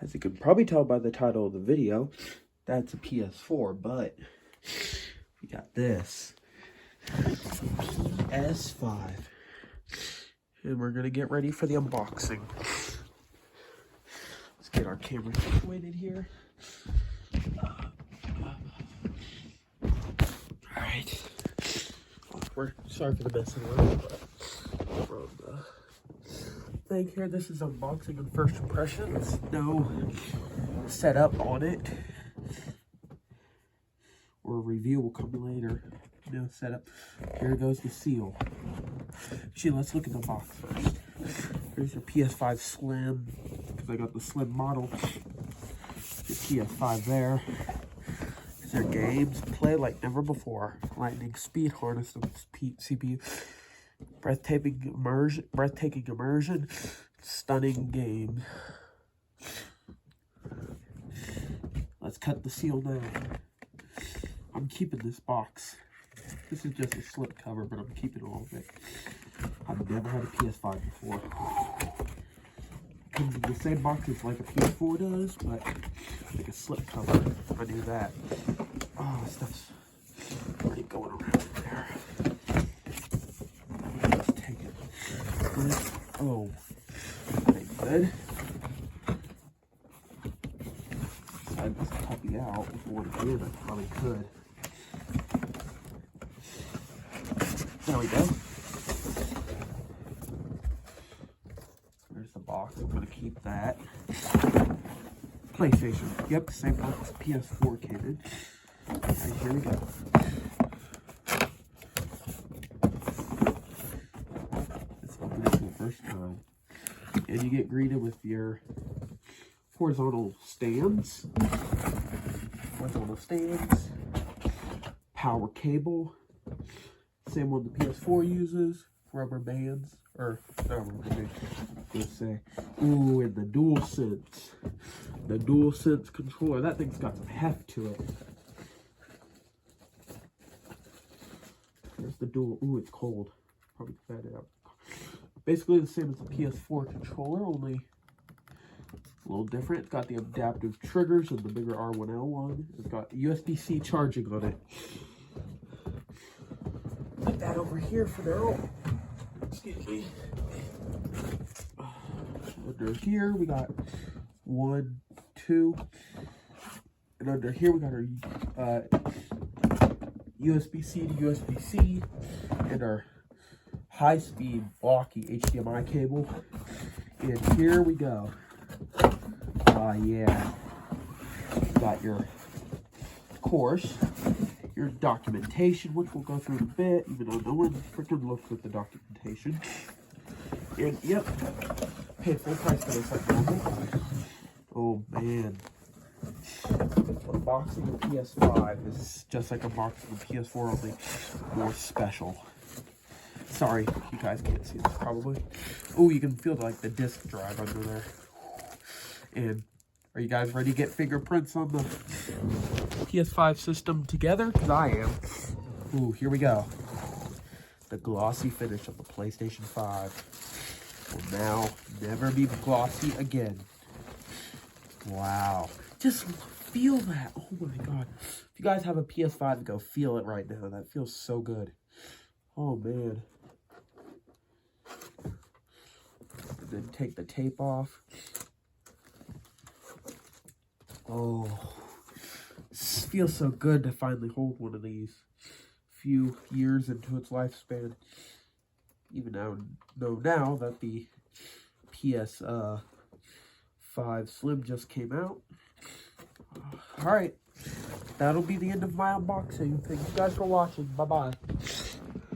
As you can probably tell by the title of the video, that's a PS4, but we got this PS5. And we're gonna get ready for the unboxing. Let's get our camera situated here. Alright. We're sorry for the mess in the room, but from the thing here, this is unboxing and first impressions. No setup on it. Or a review will come later. No setup. Here goes the seal. Actually, let's look at the box first. Here's your PS5 Slim, because I got the Slim model. Your PS5 there. These are games. Play like never before. Lightning speed, harness the CPU. Breathtaking immersion. Stunning game. Let's cut the seal now. I'm keeping this box. This is just a slip cover, but I'm keeping all of it. I've never had a PS5 before. It comes in the same box as like a PS4 does, but like a slip cover. I knew that. Oh, stuff's already going around there. Let me just take it. Oh, very good. Slide this puppy out before it did. I probably could. There we go. There's the box. I'm going to keep that. PlayStation. Yep, same box PS4 came in. Alright, here we go. Let's open it for the first time. And you get greeted with your horizontal stands. Power cable. Same one the PS4 uses. Rubber bands. Or, not rubber bands. Let's say. Ooh, and the DualSense. The DualSense controller. That thing's got some heft to it. There's the dual. Ooh, it's cold. Probably fed it out. Basically the same as the PS4 controller, only a little different. It's got the adaptive triggers and the bigger R1L one. It's got USB-C charging on it. Put that over here for now. Excuse me. Under here we got 1, 2, and under here we got our USB-C to USB-C and our high-speed blocky HDMI cable. And here we go. Yeah. Got your, of course, your documentation, which we'll go through in a bit, even though no one freaking looks at the documentation. And, yep, paid full price for this like normal. Oh, man. Unboxing the PS5 is just like unboxing the PS4, only more special. Sorry, you guys can't see this probably. Oh, you can feel like the disc drive under there. And are you guys ready to get fingerprints on the PS5 system together? Because I am. Ooh, here we go. The glossy finish of the PlayStation 5 will now never be glossy again. Wow. Just feel that. Oh my god. If you guys have a PS5, go feel it right now. That feels so good. Oh man. And then take the tape off. Oh, it feels so good to finally hold one of these. Few years into its lifespan. Even now that the PS5 Slim just came out. Alright, that'll be the end of my unboxing. Thank you guys for watching. Bye-bye.